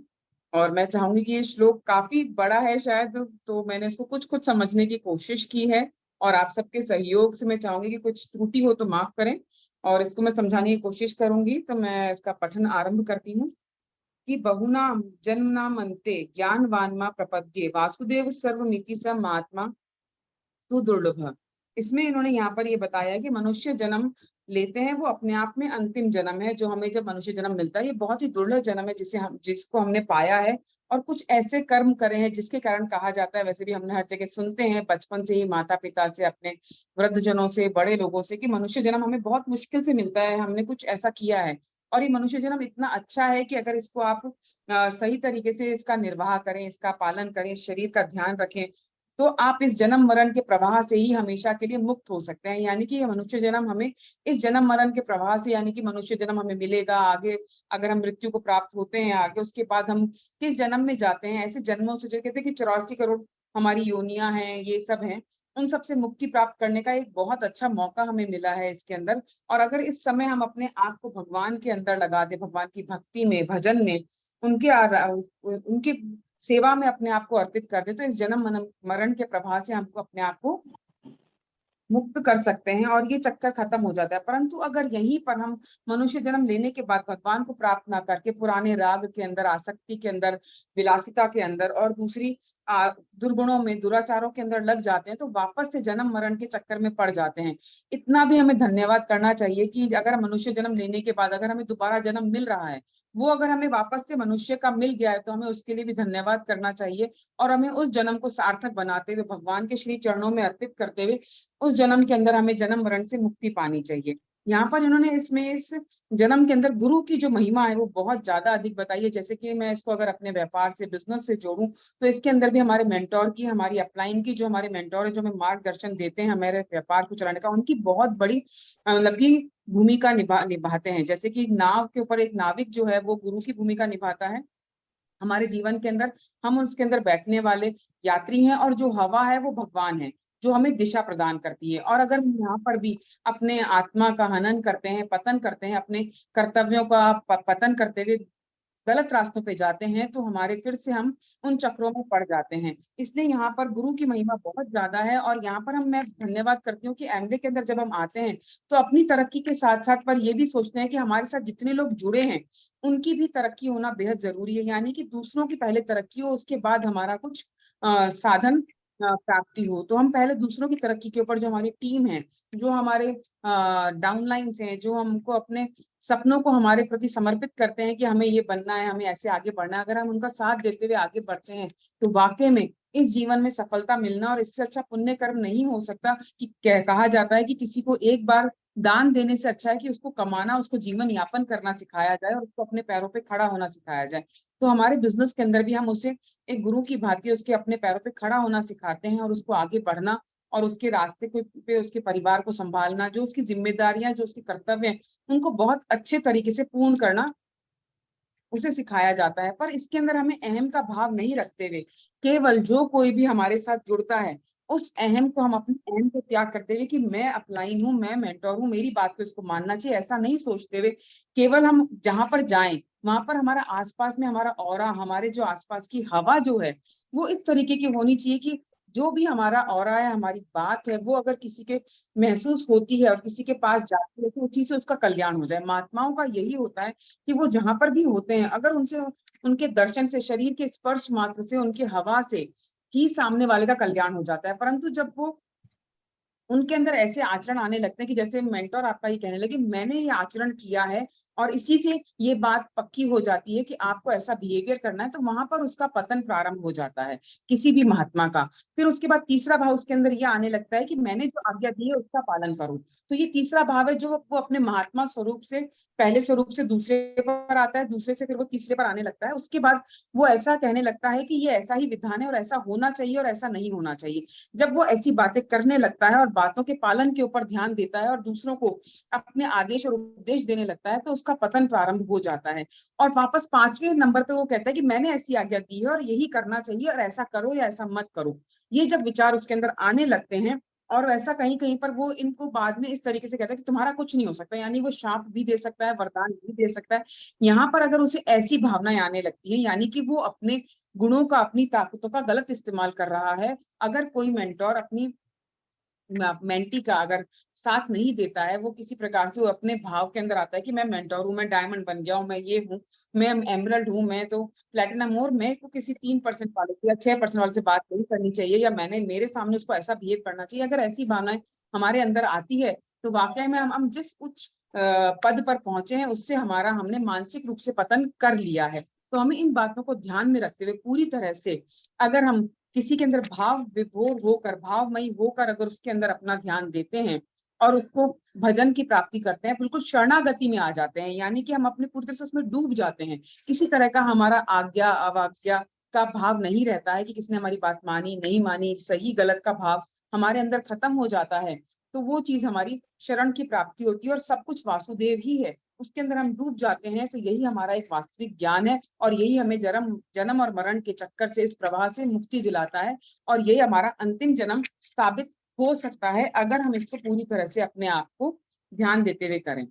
और मैं चाहूंगी कि ये श्लोक काफी बड़ा है शायद, तो मैंने इसको कुछ कुछ समझने की कोशिश की है और आप सबके सहयोग से मैं चाहूंगी कि कुछ त्रुटि हो तो माफ करें और इसको मैं समझाने की कोशिश करूंगी। तो मैं इसका पठन आरंभ करती हूँ कि बहुनाम जन्मनाम अन्ते ज्ञानवान्मा प्रपद्ये वासुदेव सर्वमिति स महात्मा सुदुर्लभ। इसमें इन्होंने यहाँ पर ये बताया कि मनुष्य जन्म लेते हैं वो अपने आप में अंतिम जन्म है, जो हमें जब मनुष्य जन्म मिलता है ये बहुत ही दुर्लभ जन्म है जिसको हमने पाया है और कुछ ऐसे कर्म करे हैं जिसके कारण कहा जाता है, वैसे भी हमने हर जगह सुनते हैं बचपन से ही माता पिता से, अपने वृद्धजनों से, बड़े लोगों से, कि मनुष्य जन्म हमें बहुत मुश्किल से मिलता है, हमने कुछ ऐसा किया है और ये मनुष्य जन्म इतना अच्छा है कि अगर इसको आप सही तरीके से इसका निर्वाह करें, इसका पालन करें, शरीर का ध्यान रखें, तो आप इस जन्म मरण के प्रवाह से ही हमेशा के लिए मुक्त हो सकते हैं। यानी कि ये मनुष्य जन्म हमें इस जन्म मरण के प्रवाह से, यानी कि मनुष्य जन्म हमें मिलेगा आगे, अगर हम मृत्यु को प्राप्त होते हैं आगे, उसके बाद हम किस जन्म में जाते हैं, ऐसे जन्मों से, जो कहते हैं कि 84 करोड़ हमारी योनियां हैं, ये सब हैं, उन सब से मुक्ति प्राप्त करने का एक बहुत अच्छा मौका हमें मिला है इसके अंदर। और अगर इस समय हम अपने आप को भगवान के अंदर लगा दे, भगवान की भक्ति में, भजन में, उनके सेवा में अपने आप को अर्पित कर दे, तो इस जन्म मरण के प्रभाव से हमको अपने आप को मुक्त कर सकते हैं और ये चक्कर खत्म हो जाता है। परंतु अगर यहीं पर हम मनुष्य जन्म लेने के बाद भगवान को प्राप्त ना करके पुराने राग के अंदर, आसक्ति के अंदर, विलासिता के अंदर और दूसरी दुर्गुणों में, दुराचारों के अंदर लग जाते हैं, तो वापस से जन्म मरण के चक्कर में पड़ जाते हैं। इतना भी हमें धन्यवाद करना चाहिए कि अगर मनुष्य जन्म लेने के बाद अगर हमें दोबारा जन्म मिल रहा है, वो अगर हमें वापस से मनुष्य का मिल गया है, तो हमें उसके लिए भी धन्यवाद करना चाहिए और हमें उस जन्म को सार्थक बनाते हुए, भगवान के श्री चरणों में अर्पित करते हुए, उस जन्म के अंदर हमें जन्म मरण से मुक्ति पानी चाहिए। यहाँ पर इन्होंने इस जन्म के अंदर गुरु की जो महिमा है वो बहुत ज्यादा अधिक बताई है। जैसे कि मैं इसको अगर अपने व्यापार से, बिजनेस से जोड़ूं, तो इसके अंदर भी हमारे मेंटोर की, हमारी अपलाइन की, जो हमारे मेंटोर है, जो हमें मार्गदर्शन देते हैं हमारे व्यापार को चलाने का, उनकी बहुत बड़ी मतलब की भूमिका निभाते हैं। जैसे कि नाव के ऊपर एक नाविक जो है वो गुरु की भूमिका निभाता है हमारे जीवन के अंदर, हम उसके अंदर बैठने वाले यात्री हैं और जो हवा है वो भगवान है जो हमें दिशा प्रदान करती है। और अगर हम यहाँ पर भी अपने आत्मा का हनन करते हैं, पतन करते हैं, अपने कर्तव्यों का पतन करते हुए गलत रास्तों पे जाते हैं, तो हमारे फिर से हम उन चक्रों में पड़ जाते हैं। इसलिए यहाँ पर गुरु की महिमा बहुत ज्यादा है। और यहाँ पर मैं धन्यवाद करती हूँ कि एमवे के अंदर जब हम आते हैं तो अपनी तरक्की के साथ साथ पर ये भी सोचते हैं कि हमारे साथ जितने लोग जुड़े हैं उनकी भी तरक्की होना बेहद जरूरी है। यानी कि दूसरों की पहले तरक्की हो, उसके बाद हमारा कुछ साधन प्राप्ति हो। तो हम पहले दूसरों की तरक्की के ऊपर, जो हमारी टीम है, जो हमारे डाउनलाइंस हैं, जो हमको अपने सपनों को हमारे प्रति समर्पित करते हैं कि हमें ये बनना है, हमें ऐसे आगे बढ़ना है, अगर हम उनका साथ देते हुए आगे बढ़ते हैं तो वाकई में इस जीवन में सफलता मिलना और इससे अच्छा पुण्य कर्म नहीं हो सकता। कि कहा जाता है कि किसी को एक बार दान देने से अच्छा है कि उसको कमाना, उसको जीवन यापन करना सिखाया जाए और उसको अपने पैरों पे खड़ा होना सिखाया जाए। तो हमारे बिजनेस के अंदर भी हम उसे एक गुरु की भांति उसके अपने पैरों पे खड़ा होना सिखाते हैं और उसको आगे बढ़ना और उसके रास्ते पे उसके परिवार को संभालना, जो उसकी जिम्मेदारियां, जो उसके कर्तव्य हैं, उनको बहुत अच्छे तरीके से पूर्ण करना उसे सिखाया जाता है। पर इसके अंदर हमें अहम का भाव नहीं रखते हुए, केवल जो कोई भी हमारे साथ जुड़ता है उस अहम को, हम अपने अहम को त्याग करते हुए कि मैं अपलाइन हूँ, मैं मेंटोर हूँ, मेरी बात को इसको मानना चाहिए, ऐसा नहीं सोचते हुए केवल हम जहां पर जाएं वहां पर हमारा आसपास में, हमारा ऑरा, हमारे जो आसपास की हवा जो है वो इस तरीके की होनी चाहिए कि जो भी हमारा ऑरा है, हमारी बात है, वो अगर किसी के महसूस होती है और किसी के पास जाती है तो उसी से उसका कल्याण हो जाए। महात्माओं का यही होता है कि वो जहां पर भी होते हैं, अगर उनसे, उनके दर्शन से, शरीर के स्पर्श मात्र से, उनकी हवा से ही सामने वाले का कल्याण हो जाता है। परंतु जब वो उनके अंदर ऐसे आचरण आने लगते हैं कि जैसे मेंटोर आपका ये कहने लगे मैंने ये आचरण किया है और इसी से ये बात पक्की हो जाती है कि आपको ऐसा बिहेवियर करना है, तो वहां पर उसका पतन प्रारंभ हो जाता है किसी भी महात्मा का। फिर उसके बाद तीसरा भाव उसके अंदर ये आने लगता है कि मैंने जो आज्ञा दी है उसका पालन करूं। तो ये तीसरा भाव है जो वो अपने महात्मा स्वरूप से, पहले स्वरूप से दूसरे पर आता है, दूसरे से फिर वो तीसरे पर आने लगता है। उसके बाद वो ऐसा कहने लगता है कि ये ऐसा ही विधान है और ऐसा होना चाहिए और ऐसा नहीं होना चाहिए। जब वो ऐसी बातें करने लगता है और बातों के पालन के ऊपर ध्यान देता है और दूसरों को अपने आदेश और उपदेश देने लगता है, तो उसका पतन प्रारंभ हो जाता है। और वापस 5वें नंबर पे वो कहता है कि मैंने ऐसी आज्ञा दी है और यही करना चाहिए और ऐसा करो या ऐसा मत करो। ये जब विचार उसके अंदर आने लगते हैं, और ऐसा कहीं कहीं पर वो इनको बाद में इस तरीके से कहता है कि तुम्हारा कुछ नहीं हो सकता, यानी वो शाप भी दे सकता है, वरदान भी दे सकता है। यहाँ पर अगर उसे ऐसी भावनाएं आने लगती है, यानी कि वो अपने गुणों का, अपनी ताकतों का गलत इस्तेमाल कर रहा है। अगर कोई मेंटोर अपनी मेंटी का अगर साथ नहीं देता है, वो किसी प्रकार से वो अपने भाव के अंदर आता है कि मैं मेंटोर हूँ, मैं डायमंड बन गया हूँ, मैं ये हूँ, मैं एमरल्ड हूँ, मैं तो प्लेटिनम हूँ, मेरे को किसी 3% वाले या 6% वाले से बात नहीं करनी चाहिए, या मैंने मेरे सामने उसको ऐसा बिहेव करना चाहिए। अगर ऐसी भावनाएं हमारे अंदर आती है, तो वाकई में हम जिस उच्च पद पर पहुंचे हैं उससे हमने मानसिक रूप से पतन कर लिया है। तो हमें इन बातों को ध्यान में रखते हुए पूरी तरह से, अगर हम किसी के अंदर भाव विभोर होकर, भावमयी होकर अगर उसके अंदर अपना ध्यान देते हैं और उसको भजन की प्राप्ति करते हैं, बिल्कुल शरणागति में आ जाते हैं, यानी कि हम अपने पूरी तरह से उसमें डूब जाते हैं। किसी तरह का हमारा आज्ञा अवाज्ञा का भाव नहीं रहता है कि किसने हमारी बात मानी नहीं मानी, सही गलत का भाव हमारे अंदर खत्म हो जाता है। तो वो चीज हमारी शरण की प्राप्ति होती है और सब कुछ वासुदेव ही है, उसके अंदर हम डूब जाते हैं। तो यही हमारा एक वास्तविक ज्ञान है और यही हमें जन्म और मरण के चक्कर से, इस प्रवाह से मुक्ति दिलाता है। और यही हमारा अंतिम जन्म साबित हो सकता है अगर हम इसको पूरी तरह से अपने आप को ध्यान देते हुए करें।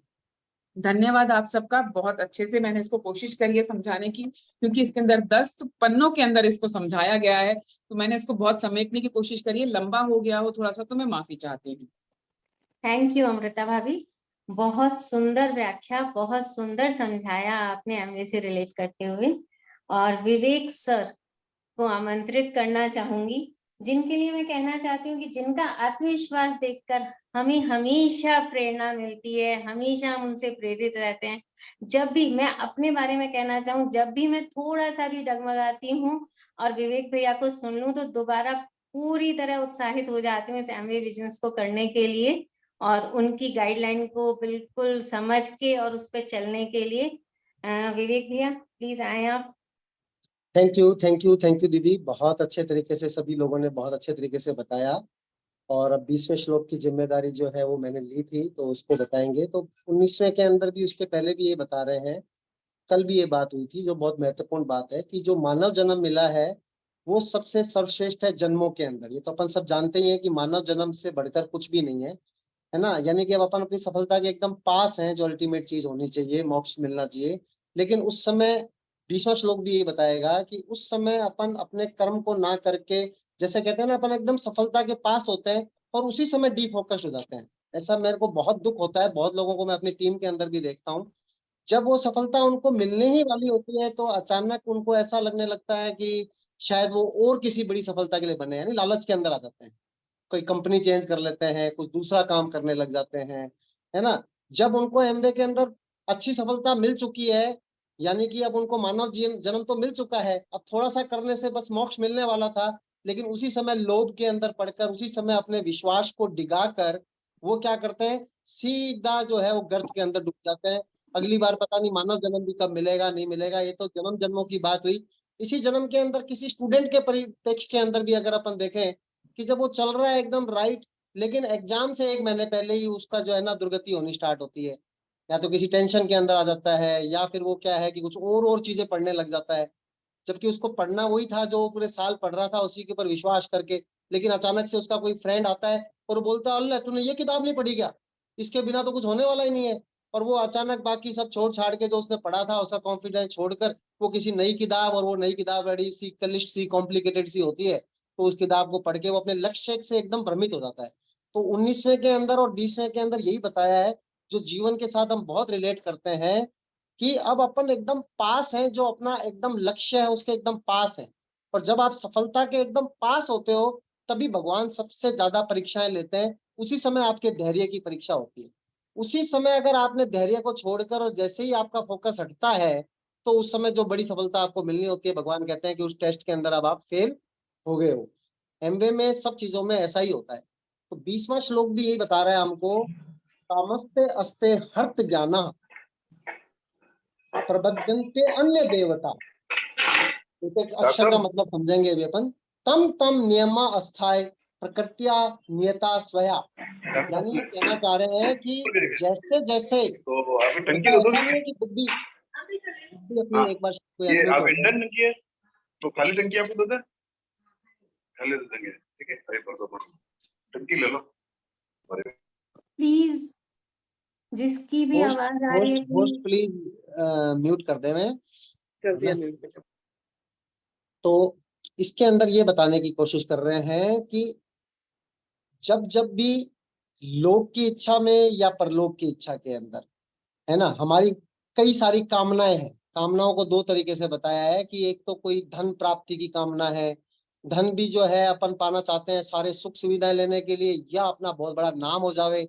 धन्यवाद आप सबका। बहुत अच्छे से मैंने इसको कोशिश करी है समझाने की, क्योंकि इसके अंदर 10 पन्नों के अंदर इसको समझाया गया है, तो मैंने इसको बहुत समेटने की कोशिश करी है। लंबा हो गया हो थोड़ा सा तो मैं माफी चाहती हूँ। थैंक यू अमृता भाभी, बहुत सुंदर व्याख्या, बहुत सुंदर समझाया आपने एमवे से रिलेट करते हुए। और विवेक सर को आमंत्रित करना चाहूंगी, जिनके लिए मैं कहना चाहती हूँ कि जिनका आत्मविश्वास देखकर हमें हमेशा प्रेरणा मिलती है, हमेशा हम उनसे प्रेरित रहते हैं। जब भी मैं अपने बारे में कहना चाहूँ, जब भी मैं थोड़ा सा भी डगमगाती हूँ और विवेक भैया को सुन लूं, तो दोबारा पूरी तरह उत्साहित हो जाती हूँ इस एमवे विजन्स को करने के लिए और उनकी गाइडलाइन को बिल्कुल समझ के और उस पर चलने के लिए। विवेक भैया प्लीज आए आप। थैंक यू दीदी, बहुत अच्छे तरीके से सभी लोगों ने बहुत अच्छे तरीके से बताया। और अब 20वें श्लोक की जिम्मेदारी जो है वो मैंने ली थी, तो उसको बताएंगे। तो 19वें के अंदर भी, उसके पहले भी ये बता रहे हैं, कल भी ये बात हुई थी, जो बहुत महत्वपूर्ण बात है कि जो मानव जन्म मिला है वो सबसे सर्वश्रेष्ठ है जन्मों के अंदर। ये तो अपन सब जानते ही हैं कि मानव जन्म से बढ़कर कुछ भी नहीं है ना। यानी कि अब अपन अपनी सफलता के एकदम पास हैं, जो अल्टीमेट चीज होनी चाहिए, मोक्ष मिलना चाहिए। लेकिन उस समय 20वां श्लोक भी ये बताएगा कि उस समय अपन अपने कर्म को ना करके, जैसे कहते हैं ना, अपन एकदम सफलता के पास होते हैं और उसी समय डीफोकस्ड हो जाते हैं। ऐसा मेरे को बहुत दुख होता है, बहुत लोगों को मैं अपनी टीम के अंदर भी देखता हूँ। जब वो सफलता उनको मिलने ही वाली होती है, तो अचानक उनको ऐसा लगने लगता है कि शायद वो और किसी बड़ी सफलता के लिए बने, यानी लालच के अंदर आ जाते हैं। कोई कंपनी चेंज कर लेते हैं, कुछ दूसरा काम करने लग जाते हैं, है ना। जब उनको एमवे के अंदर अच्छी सफलता मिल चुकी है, यानी कि अब उनको मानव जीवन जन्म तो मिल चुका है, अब थोड़ा सा करने से बस मोक्ष मिलने वाला था, लेकिन उसी समय लोभ के अंदर पड़कर, उसी समय अपने विश्वास को डिगा कर वो क्या करते हैं, सीधा जो है वो गर्त के अंदर डूब जाते हैं। अगली बार पता नहीं मानव जन्म भी कब मिलेगा, नहीं मिलेगा, ये तो जन्म जन्मों की बात हुई। इसी जन्म के अंदर किसी स्टूडेंट के परिप्रेक्ष्य के अंदर भी अगर अपन देखें कि जब वो चल रहा है एकदम राइट, लेकिन एग्जाम से 1 महीने पहले ही उसका जो है ना दुर्गति होनी स्टार्ट होती है, या तो किसी टेंशन के अंदर आ जाता है, या फिर वो क्या है कि कुछ और चीजें पढ़ने लग जाता है, जबकि उसको पढ़ना वही था जो वो पूरे साल पढ़ रहा था, उसी के ऊपर विश्वास करके। लेकिन अचानक से उसका कोई फ्रेंड आता है और बोलता है, अल्लाह तूने ये किताब नहीं पढ़ी क्या, इसके बिना तो कुछ होने वाला ही नहीं है। और वो अचानक बाकी सब छोड़ छाड़ के, जो उसने पढ़ा था, उसका कॉन्फिडेंस छोड़कर वो किसी नई किताब, और वो नई किताब बड़ी सी क्लिष्ट सी कॉम्प्लिकेटेड सी होती है, तो उस किताब को पढ़ के वो अपने लक्ष्य से एकदम भ्रमित हो जाता है। तो 19वें के अंदर और 20वें के अंदर यही बताया है, जो जीवन के साथ हम बहुत रिलेट करते हैं, कि अब अपन एकदम पास है, जो अपना एकदम लक्ष्य है उसके एकदम पास है। और जब आप सफलता के एकदम पास होते हो, तभी भगवान सबसे ज्यादा परीक्षाएं लेते हैं, उसी समय आपके धैर्य की परीक्षा होती है। उसी समय अगर आपने धैर्य को छोड़कर और जैसे ही आपका फोकस हटता है तो उस समय जो बड़ी सफलता आपको मिलनी होती है, भगवान कहते हैं कि उस टेस्ट के अंदर अब आप फेल हो गए हो। एमवे में सब चीजों में ऐसा ही होता है। तो 20वां श्लोक भी यही बता रहा है हमको, कामस्ते अस्ते हर्त ज्ञाना प्रबद्धन्ते अन्य देवता। एक अक्षर का मतलब समझेंगे अभी अपन। तम तम नियमा अस्थाय प्रकृतिया नियता स्वया। यानी ये कहना चाह रहे हैं कि जैसे जैसे तो आप टंकी ऐसा दे दो नहीं है कि बुद्धि अपनी एक बार कोई ये unmute आप हो जाए। इंडियन टंकी है तो खाली टंकी आपको दे दे, खाली दे देंगे, ठीक है। अरे टंकी ले लो। प्लीज जिसकी भी आवाज आ रही है होस्ट प्लीज म्यूट कर दे। मैं कर दिया म्यूट। तो इसके अंदर ये बताने की कोशिश कर रहे हैं कि जब जब भी लोक की इच्छा में या परलोक की इच्छा के अंदर, है ना, हमारी कई सारी कामनाएं हैं। कामनाओं को दो तरीके से बताया है कि एक तो कोई धन प्राप्ति की कामना है, धन भी जो है अपन पाना चाहते हैं सारे सुख सुविधाएं लेने के लिए, या अपना बहुत बड़ा नाम हो जावे।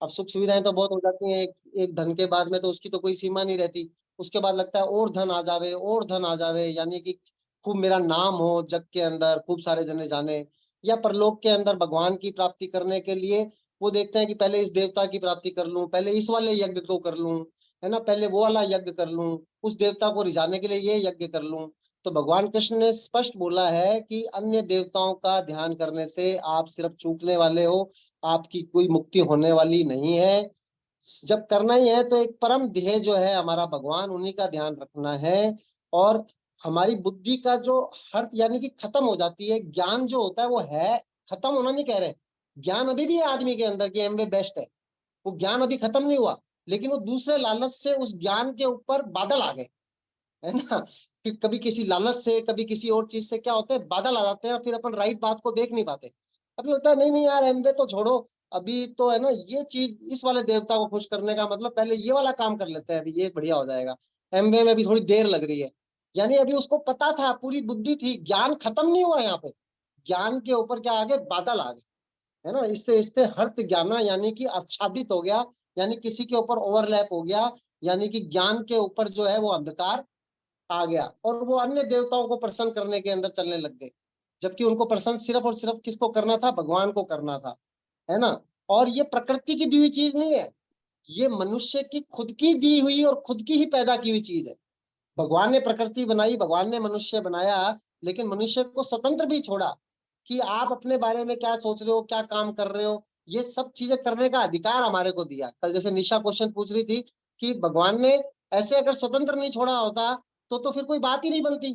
अब सुख सुविधाएं तो बहुत हो जाती हैं, एक धन के बाद में तो उसकी तो कोई सीमा नहीं रहती। उसके बाद लगता है और धन आ जावे, और धन आ जावे, यानी कि खूब मेरा नाम हो जग के अंदर, खूब सारे जने जाने। या परलोक के अंदर भगवान की प्राप्ति करने के लिए वो देखते हैं कि पहले इस देवता की प्राप्ति कर लूं, पहले इस वाले यज्ञ को कर लूं, है ना, पहले वो वाला यज्ञ कर लूं, उस देवता को रिझाने के लिए ये यज्ञ कर लूं। तो भगवान कृष्ण ने स्पष्ट बोला है कि अन्य देवताओं का ध्यान करने से आप सिर्फ चूकने वाले हो, आपकी कोई मुक्ति होने वाली नहीं है। जब करना ही है तो एक परम ध्येय जो है हमारा भगवान, उन्हीं का ध्यान रखना है। और हमारी बुद्धि का जो हर यानी कि खत्म हो जाती है, ज्ञान जो होता है वो है खत्म होना नहीं कह रहे, ज्ञान अभी भी है आदमी के अंदर कि एमवे बेस्ट है, वो ज्ञान अभी खत्म नहीं हुआ, लेकिन वो दूसरे लालच से उस ज्ञान के ऊपर बादल आ गए, है ना। कि कभी किसी लालच से, कभी किसी और चीज से क्या होता है, बादल आ जाते हैं, फिर अपन राइट बात को देख नहीं पाते। अभी लगता है नहीं नहीं यार एमवे तो छोड़ो, अभी तो है ना ये चीज, इस वाले देवता को खुश करने का मतलब पहले ये वाला काम कर लेते हैं, अभी ये बढ़िया हो जाएगा, एमवे में भी थोड़ी देर लग रही है। यानी अभी उसको पता था, पूरी बुद्धि थी, ज्ञान खत्म नहीं हुआ यहाँ पे, ज्ञान के ऊपर क्या आ गए, बादल आ गए, है ना। इससे इससे हर्त ज्ञाना यानी कि आच्छादित हो गया, यानी किसी के ऊपर ओवरलैप हो गया, यानी कि ज्ञान के ऊपर जो है वो अंधकार आ गया, और वो अन्य देवताओं को प्रसन्न करने के अंदर चलने लग गए। जबकि उनको प्रसन्न सिर्फ और सिर्फ किसको करना था, भगवान को करना था, है ना। और ये प्रकृति की दी हुई चीज नहीं है, ये मनुष्य की खुद की दी हुई और खुद की ही पैदा की हुई चीज है। भगवान ने प्रकृति बनाई, भगवान ने मनुष्य बनाया, लेकिन मनुष्य को स्वतंत्र भी छोड़ा कि आप अपने बारे में क्या सोच रहे हो, क्या काम कर रहे हो, ये सब चीजें करने का अधिकार हमारे को दिया। कल जैसे निशा क्वेश्चन पूछ रही थी कि भगवान ने ऐसे अगर स्वतंत्र नहीं छोड़ा होता तो फिर कोई बात ही नहीं बनती,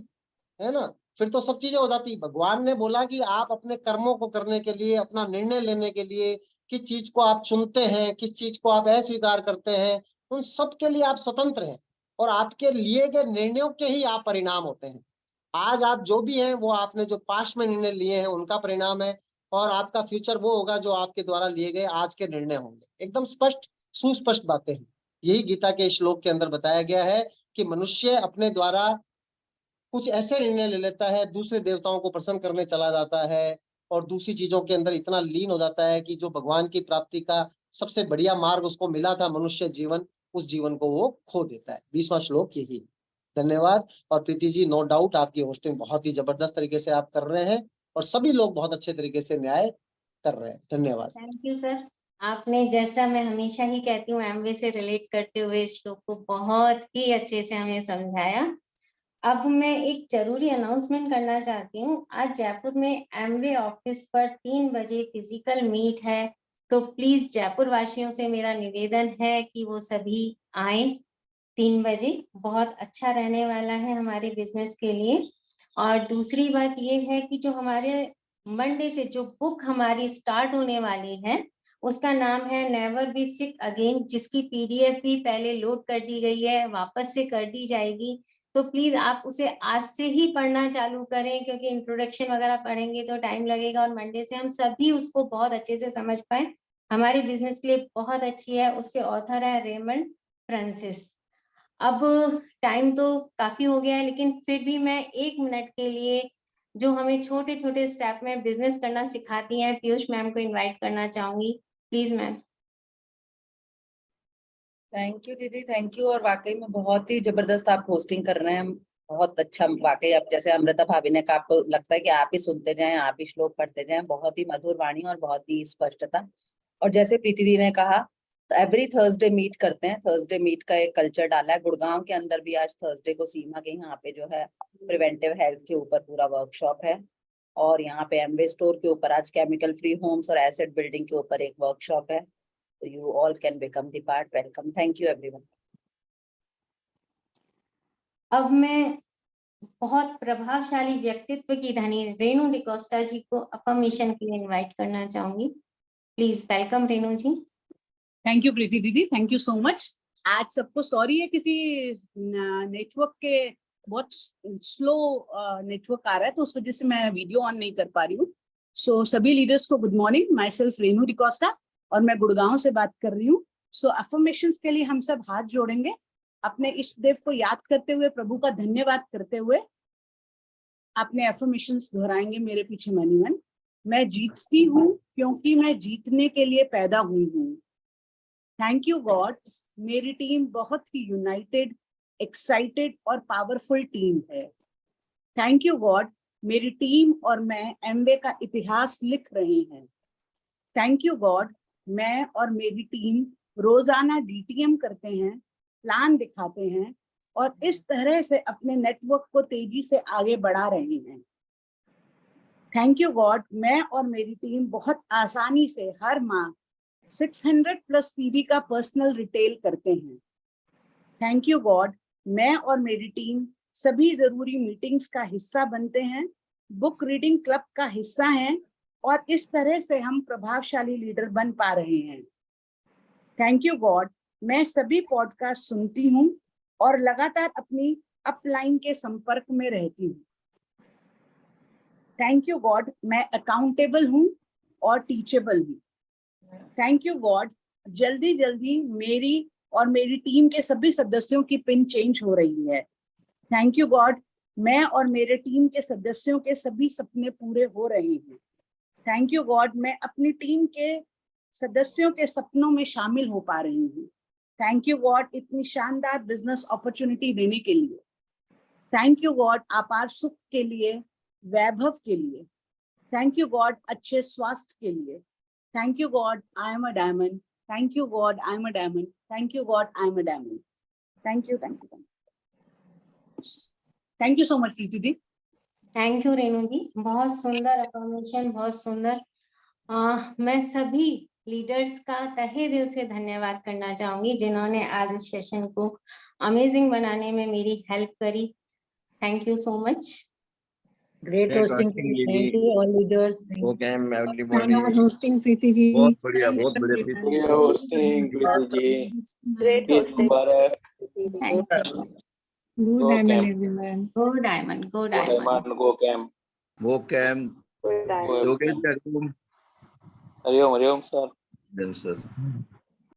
है ना, फिर तो सब चीजें हो जाती। भगवान ने बोला कि आप अपने कर्मों को करने के लिए, अपना निर्णय लेने के लिए, किस चीज को आप चुनते हैं, किस चीज को आप अस्वीकार करते हैं, उन सब के लिए आप स्वतंत्र हैं, और आपके लिए गए निर्णयों के ही आप परिणाम होते हैं। आज आप जो भी हैं वो आपने जो पास्ट में निर्णय लिए हैं उनका परिणाम है, और आपका फ्यूचर वो होगा जो आपके द्वारा लिए गए आज के निर्णय होंगे। एकदम स्पष्ट सुस्पष्ट बातें हैं। यही गीता के श्लोक के अंदर बताया गया है कि मनुष्य अपने द्वारा कुछ ऐसे निर्णय ले लेता है, दूसरे देवताओं को प्रसन्न करने चला जाता है, और दूसरी चीजों के अंदर इतना लीन हो जाता है कि जो भगवान की प्राप्ति का सबसे बढ़िया मार्ग उसको मिला था, मनुष्य जीवन, उस जीवन को वो खो देता है। 20वां श्लोक यही। धन्यवाद। और प्रीति जी, नो डाउट आपकी होस्टिंग बहुत ही जबरदस्त तरीके से आप कर रहे हैं, और सभी लोग बहुत अच्छे तरीके से न्याय कर रहे हैं। धन्यवाद। Thank you sir. आपने, जैसा मैं हमेशा ही कहती हूँ, एमवे से रिलेट करते हुए इस श्लोक को बहुत ही अच्छे से हमें समझाया। अब मैं एक जरूरी अनाउंसमेंट करना चाहती हूँ। आज जयपुर में एमवे ऑफिस पर 3 बजे फिजिकल मीट है, तो प्लीज जयपुर वासियों से मेरा निवेदन है कि वो सभी आए 3 बजे। बहुत अच्छा रहने वाला है हमारे बिजनेस के लिए। और दूसरी बात ये है कि जो हमारे मंडे से जो बुक हमारी स्टार्ट होने वाली है, उसका नाम है नेवर बी सिक अगेन, जिसकी पीडीएफ भी पहले लोड कर दी गई है, वापस से कर दी जाएगी। तो प्लीज आप उसे आज से ही पढ़ना चालू करें, क्योंकि इंट्रोडक्शन वगैरह पढ़ेंगे तो टाइम लगेगा, और मंडे से हम सभी उसको बहुत अच्छे से समझ पाए। हमारे बिजनेस के लिए बहुत अच्छी है। उसके ऑथर है रेमंड फ्रांसिस। अब टाइम तो काफी हो गया है, लेकिन फिर भी मैं 1 मिनट के लिए, जो हमें छोटे छोटे स्टेप में बिजनेस करना सिखाती हैं, पीयूष मैम को इनवाइट करना चाहूंगी। Please ma'am. थैंक यू दीदी, थैंक यू। और वाकई में बहुत ही जबरदस्त आप होस्टिंग कर रहे हैं, बहुत अच्छा। वाकई अब जैसे अमृता भाभी ने कहा, आपको लगता है कि आप ही सुनते जाएं, आप ही श्लोक पढ़ते जाएं। बहुत ही मधुर वाणी और बहुत ही स्पष्टता। और जैसे प्रीति दी ने कहा, तो एवरी थर्सडे मीट करते हैं। थर्सडे मीट का एक कल्चर डाला है गुड़गांव के अंदर भी। आज थर्सडे को सीमा के यहाँ पे जो है प्रिवेंटिव हेल्थ के ऊपर पूरा वर्कशॉप है, और यहाँ पे एमवे स्टोर के ऊपर आज केमिकल फ्री होम्स और एसेट बिल्डिंग के ऊपर एक वर्कशॉप है। So you all can become the part. Welcome. Thank you everyone. अब मैं बहुत प्रभावशाली व्यक्तित्व की धनी रेणु डिकोस्टा जी को अफर्मेशन के लिए इनवाइट करना चाहूंगी। Please welcome Renu ji. Thank you Preeti didi, thank you so much. आज सबको सॉरी है, किसी नेटवर्क के बहुत स्लो नेटवर्क आ रहा है, तो उस वजह से मैं वीडियो ऑन नहीं कर पा रही हूँ। सो सभी लीडर्स को good morning. My self Renu D'Costa और मैं गुड़गांव से बात कर रही हूँ। सो अफर्मेशंस के लिए हम सब हाथ जोड़ेंगे, अपने इष्ट देव को याद करते हुए, प्रभु का धन्यवाद करते हुए अपने अफर्मेशंस दोहराएंगे मेरे पीछे मनी मन। मैं जीतती हूँ क्योंकि मैं जीतने के लिए पैदा हुई हूँ। थैंक यू गॉड, मेरी टीम बहुत ही यूनाइटेड, एक्साइटेड और पावरफुल टीम है। थैंक यू गॉड, मेरी टीम और मैं एमवे का इतिहास लिख रहे हैं। थैंक यू गॉड, मैं और मेरी टीम रोजाना डीटीएम करते हैं, प्लान दिखाते हैं और इस तरह से अपने नेटवर्क को तेजी से आगे बढ़ा रहे हैं। थैंक यू गॉड, मैं और मेरी टीम बहुत आसानी से हर माह 600 प्लस पीवी का पर्सनल रिटेल करते हैं। थैंक यू गॉड, मैं और मेरी टीम सभी जरूरी मीटिंग्स का हिस्सा बनते हैं, बुक रीडिंग क्लब का हिस्सा हैं और इस तरह से हम प्रभावशाली लीडर बन पा रहे हैं। थैंक यू गॉड, मैं सभी पॉडकास्ट सुनती हूँ और लगातार अपनी अपलाइन के संपर्क में रहती हूँ। थैंक यू गॉड, मैं अकाउंटेबल हूँ और टीचेबल हूँ। थैंक यू गॉड, जल्दी जल्दी मेरी और मेरी टीम के सभी सदस्यों की पिन चेंज हो रही है। थैंक यू गॉड, मैं और मेरे टीम के सदस्यों के सभी सपने पूरे हो रहे हैं। थैंक यू गॉड, मैं अपनी टीम के सदस्यों के सपनों में शामिल हो पा रही हूँ। थैंक यू गॉड, इतनी शानदार बिजनेस अपॉर्चुनिटी देने के लिए। थैंक यू गॉड, अपार सुख के लिए, वैभव के लिए। थैंक यू गॉड, अच्छे स्वास्थ्य के लिए। Thank you God, I am a diamond. Thank you God, I am a diamond. Thank you God, I am a diamond. Thank you, thank you, thank you so much Preeti di. Thank you Renu ji, बहुत सुंदर affirmation, बहुत सुंदर। मैं सभी leaders का तहे दिल से धन्यवाद करना चाहूंगी जिन्होंने आज इस सेशन को अमेजिंग बनाने में मेरी हेल्प करी। Thank you so much. Great hosting, thank you all leaders. Thank you for hosting Preeti ji. बहुत बढ़िया Preeti ji. Hosting Preeti ji, great hosting. Good diamond everyone. Go diamond, go diamond. Go cam, वो cam Yogesh sir. Hariom Hariom sir. Sir